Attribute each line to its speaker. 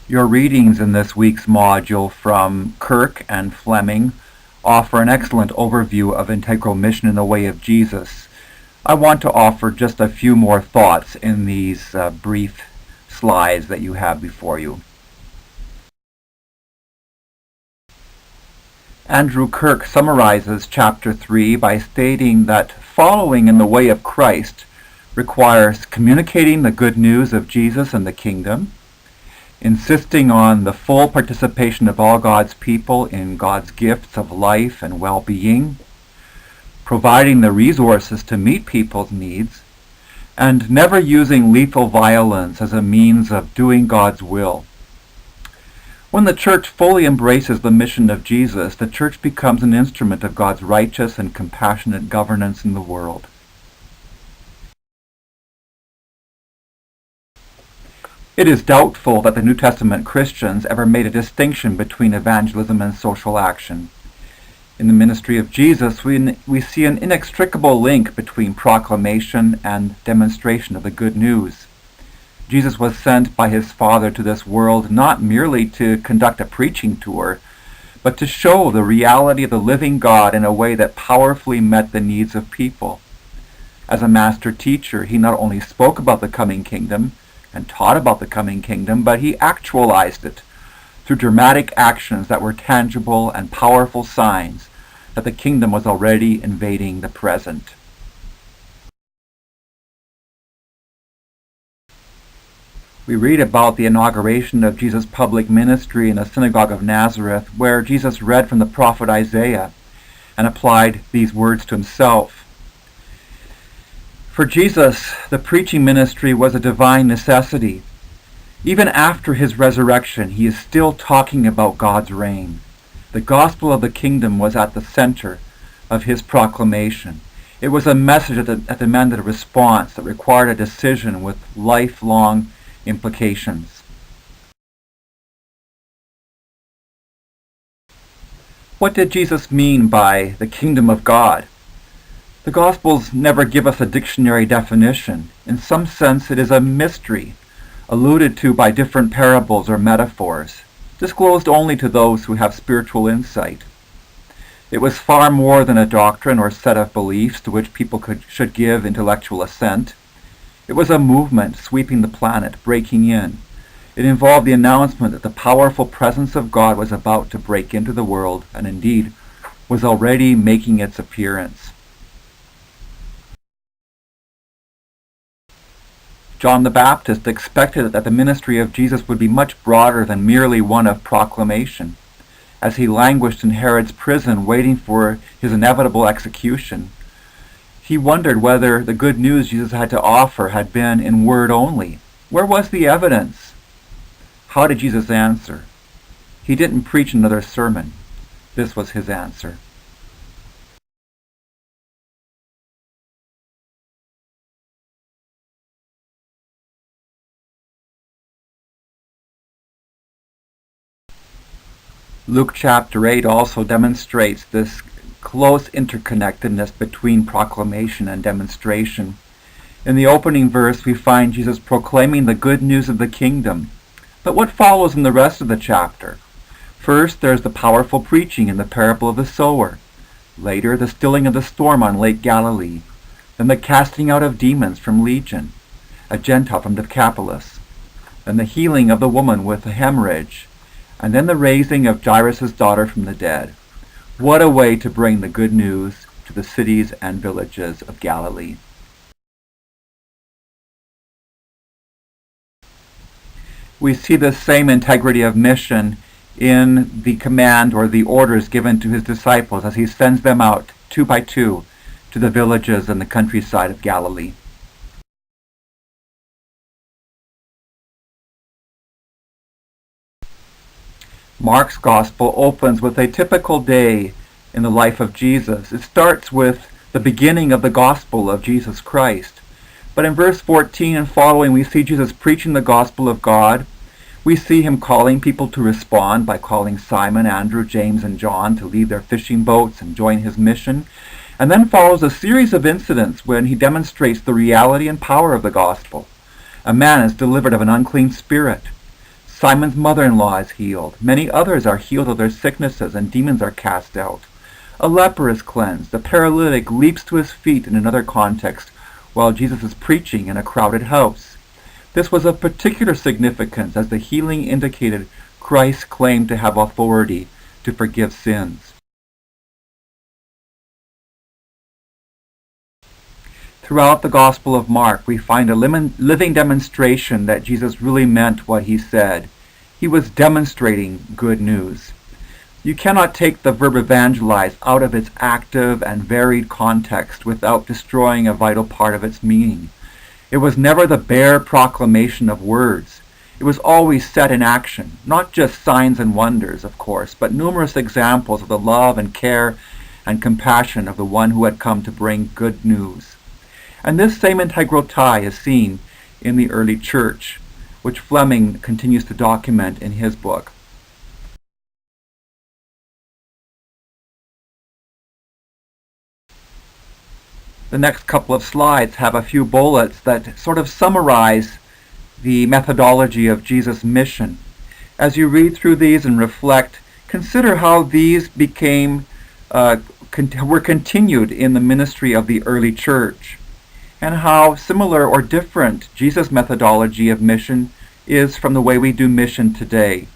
Speaker 1: Your readings in this week's module from Kirk and Fleming offer an excellent overview of integral mission in the way of Jesus. I want to offer just a few more thoughts in these brief slides that you have before you. Andrew Kirk summarizes chapter 3 by stating that following in the way of Christ requires communicating the good news of Jesus and the kingdom, insisting on the full participation of all God's people in God's gifts of life and well-being, providing the resources to meet people's needs, and never using lethal violence as a means of doing God's will. When the church fully embraces the mission of Jesus, the church becomes an instrument of God's righteous and compassionate governance in the world. It is doubtful that the New Testament Christians ever made a distinction between evangelism and social action. In the ministry of Jesus, we see an inextricable link between proclamation and demonstration of the good news. Jesus was sent by his Father to this world not merely to conduct a preaching tour, but to show the reality of the living God in a way that powerfully met the needs of people. As a master teacher, he not only spoke about the coming kingdom and taught about the coming kingdom, but he actualized it through dramatic actions that were tangible and powerful signs that the kingdom was already invading the present. We read about the inauguration of Jesus' public ministry in the synagogue of Nazareth, where Jesus read from the prophet Isaiah and applied these words to himself. For Jesus, the preaching ministry was a divine necessity. Even after his resurrection, he is still talking about God's reign. The gospel of the kingdom was at the center of his proclamation. It was a message that demanded a response, that required a decision with lifelong implications. What did Jesus mean by the kingdom of God? The Gospels never give us a dictionary definition. In some sense, it is a mystery, alluded to by different parables or metaphors, disclosed only to those who have spiritual insight. It was far more than a doctrine or set of beliefs to which people should give intellectual assent. It was a movement sweeping the planet, breaking in. It involved the announcement that the powerful presence of God was about to break into the world, and indeed was already making its appearance. John the Baptist expected that the ministry of Jesus would be much broader than merely one of proclamation. As he languished in Herod's prison waiting for his inevitable execution, he wondered whether the good news Jesus had to offer had been in word only. Where was the evidence? How did Jesus answer? He didn't preach another sermon. This was his answer. Luke chapter 8 also demonstrates this close interconnectedness between proclamation and demonstration. In the opening verse, we find Jesus proclaiming the good news of the kingdom. But what follows in the rest of the chapter? First, there's the powerful preaching in the parable of the sower. Later, the stilling of the storm on Lake Galilee. Then the casting out of demons from Legion, a Gentile from Decapolis. Then the healing of the woman with a hemorrhage. And then the raising of Jairus' daughter from the dead. What a way to bring the good news to the cities and villages of Galilee. We see the same integrity of mission in the command or the orders given to his disciples as he sends them out 2 by 2 to the villages and the countryside of Galilee. Mark's Gospel opens with a typical day in the life of Jesus. It starts with the beginning of the Gospel of Jesus Christ. But in verse 14 and following, we see Jesus preaching the gospel of God. We see him calling people to respond by calling Simon, Andrew, James, and John to leave their fishing boats and join his mission. And then follows a series of incidents when he demonstrates the reality and power of the gospel. A man is delivered of an unclean spirit. Simon's mother-in-law is healed. Many others are healed of their sicknesses and demons are cast out. A leper is cleansed. A paralytic leaps to his feet in another context while Jesus is preaching in a crowded house. This was of particular significance as the healing indicated Christ claimed to have authority to forgive sins. Throughout the Gospel of Mark, we find a living demonstration that Jesus really meant what he said. He was demonstrating good news. You cannot take the verb evangelize out of its active and varied context without destroying a vital part of its meaning. It was never the bare proclamation of words. It was always set in action, not just signs and wonders, of course, but numerous examples of the love and care and compassion of the one who had come to bring good news. And this same integral tie is seen in the early church, which Fleming continues to document in his book. The next couple of slides have a few bullets that sort of summarize the methodology of Jesus' mission. As you read through these and reflect, consider how these were continued in the ministry of the early church, and how similar or different Jesus' methodology of mission is from the way we do mission today.